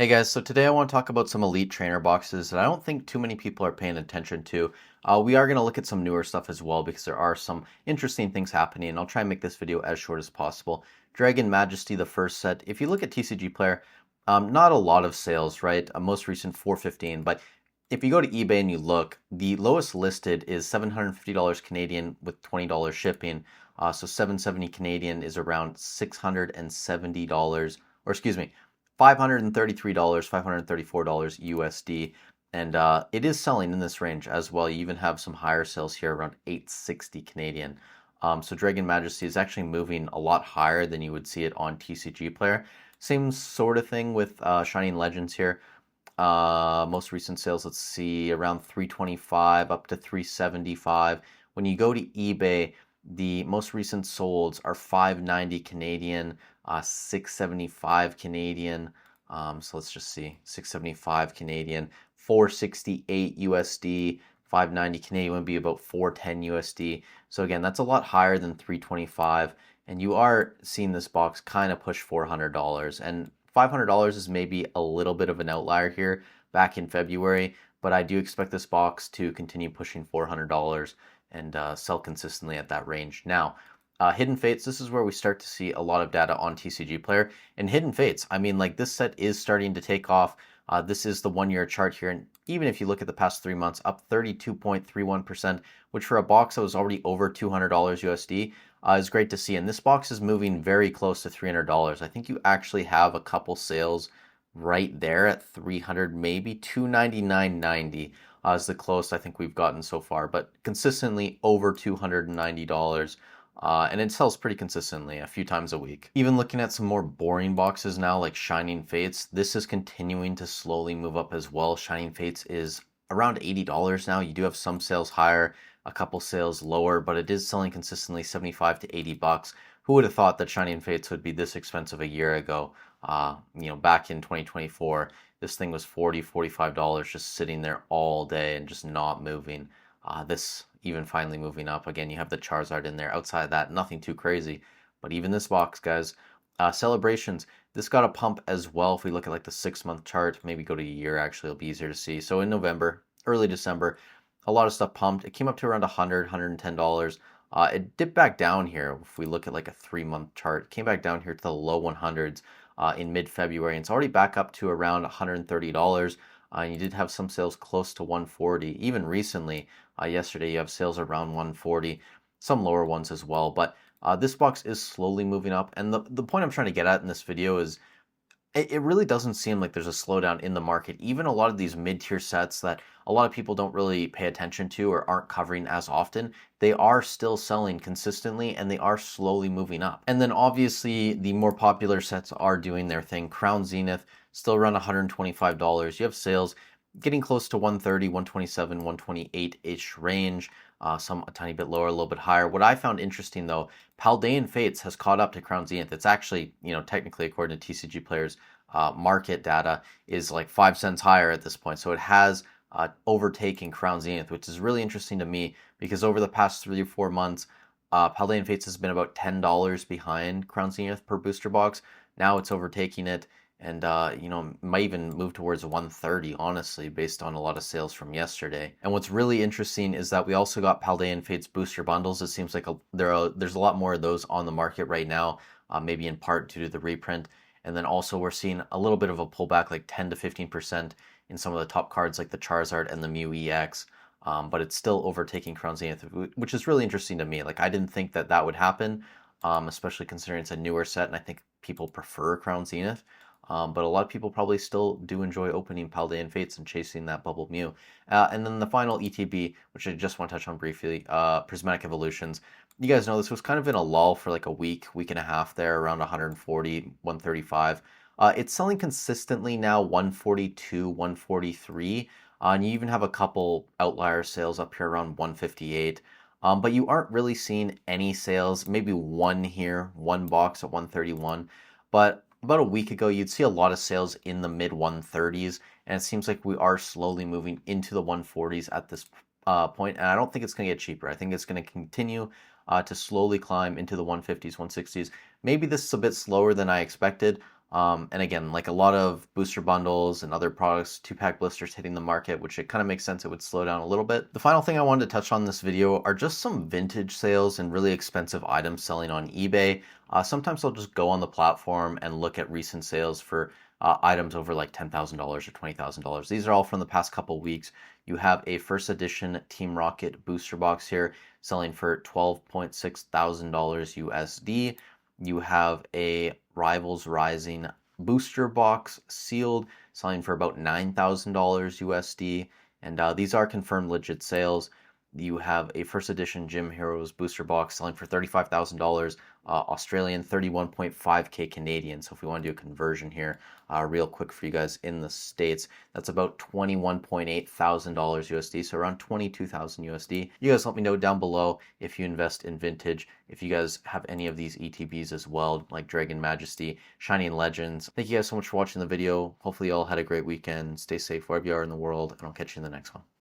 Hey guys, so today I want to talk about some elite trainer boxes that I don't think too many people are paying attention to. We are going to look at some newer stuff as well because there are some interesting things happening, and I'll try and make this video as short as possible. Dragon Majesty, the first set. If you look at TCG Player, not a lot of sales, right? Most recent 415, but if you go to eBay and you look, the lowest listed is $750 Canadian with $20 shipping. So 770 Canadian is around $670, or excuse me, $533, $534 USD, and it is selling in this range as well. You even have some higher sales here around 860 Canadian. So Dragon Majesty is actually moving a lot higher than you would see it on TCG Player. Same sort of thing with Shining Legends here. Most recent sales, let's see, around 325 up to 375. When you go to eBay, the most recent solds are 590 Canadian, 675 Canadian. So let's just see, 675 Canadian, 468 USD, 590 Canadian would be about 410 USD. So again, that's a lot higher than 325, and you are seeing this box kind of push $400. And $500 is maybe a little bit of an outlier here back in February, but I do expect this box to continue pushing $400 and sell consistently at that range. Now, Hidden Fates, this is where we start to see a lot of data on TCG Player. And Hidden Fates, I mean, like this set is starting to take off. This is the 1 year chart here. And even if you look at the past 3 months, up 32.31%, which for a box that was already over $200 USD is great to see. And this box is moving very close to $300. I think you actually have a couple sales right there at 300, maybe 299.90 is the closest I think we've gotten so far, but consistently over $290. And it sells pretty consistently a few times a week. Even looking at some more boring boxes now, like Shining Fates, this is continuing to slowly move up as well. Shining Fates is around $80 now. You do have some sales higher, a couple sales lower, but it is selling consistently 75 to 80 bucks. Who would have thought that Shining Fates would be this expensive a year ago? Back in 2024, this thing was $40, $45 just sitting there all day and just not moving. This even finally moving up. Again, you have the Charizard in there. Outside of that, nothing too crazy. But even this box, guys, celebrations, this got a pump as well. If we look at like the 6-month chart, maybe go to a year, actually, it'll be easier to see. So in November, early December, a lot of stuff pumped. It came up to around $100, $110. It dipped back down here. If we look at like a 3-month chart, it came back down here to the low 100s in mid-February. And it's already back up to around $130. You did have some sales close to 140. Even recently, yesterday, you have sales around 140, some lower ones as well. But this box is slowly moving up. And the point I'm trying to get at in this video is it really doesn't seem like there's a slowdown in the market. Even a lot of these mid-tier sets that a lot of people don't really pay attention to or aren't covering as often, they are still selling consistently and they are slowly moving up. And then obviously the more popular sets are doing their thing. Crown Zenith, still around $125. You have sales getting close to 130, 127, 128-ish range. Some a tiny bit lower, a little bit higher. What I found interesting though, Paldean Fates has caught up to Crown Zenith. It's actually, technically according to TCG Players market data, is like 5 cents higher at this point. So it has overtaken Crown Zenith, which is really interesting to me because over the past 3 or 4 months, Paldean Fates has been about $10 behind Crown Zenith per booster box. Now it's overtaking it. And, might even move towards 130, honestly, based on a lot of sales from yesterday. And what's really interesting is that we also got Paldean Fates booster bundles. It seems like there's a lot more of those on the market right now, maybe in part due to the reprint. And then also we're seeing a little bit of a pullback, like 10 to 15% in some of the top cards like the Charizard and the Mew EX. But it's still overtaking Crown Zenith, which is really interesting to me. Like, I didn't think that would happen, especially considering it's a newer set, and I think people prefer Crown Zenith. But a lot of people probably still do enjoy opening Paldean Fates and chasing that Bubble Mew. And then the final ETB, which I just want to touch on briefly, Prismatic Evolutions. You guys know this was kind of in a lull for like a week and a half there, around 140, 135. It's selling consistently now 142, 143. And you even have a couple outlier sales up here around 158. But you aren't really seeing any sales, maybe one here, one box at 131. But about a week ago, you'd see a lot of sales in the mid 130s, and it seems like we are slowly moving into the 140s at this point. And I don't think it's going to get cheaper. I think it's going to continue to slowly climb into the 150s, 160s. Maybe this is a bit slower than I expected, And again, like a lot of booster bundles and other products, 2-pack blisters hitting the market, which it kind of makes sense it would slow down a little bit. The final thing I wanted to touch on in this video are just some vintage sales and really expensive items selling on eBay. Sometimes I'll just go on the platform and look at recent sales for items over like $10,000 or $20,000. These are all from the past couple weeks. You have a first edition Team Rocket booster box here selling for $12.6 thousand USD. You have a Rivals Rising booster box sealed selling for about $9,000 USD. And these are confirmed legit sales. You have a first edition Gym Heroes booster box selling for $35,000 Australian, 31.5k Canadian. So if we want to do a conversion here real quick for you guys in the States, that's about $21.8 thousand USD, so around 22,000 USD. You guys let me know down below if you invest in vintage, if you guys have any of these ETBs as well, like Dragon Majesty, Shining Legends. Thank you guys so much for watching the video. Hopefully you all had a great weekend. Stay safe wherever you are in the world, and I'll catch you in the next one.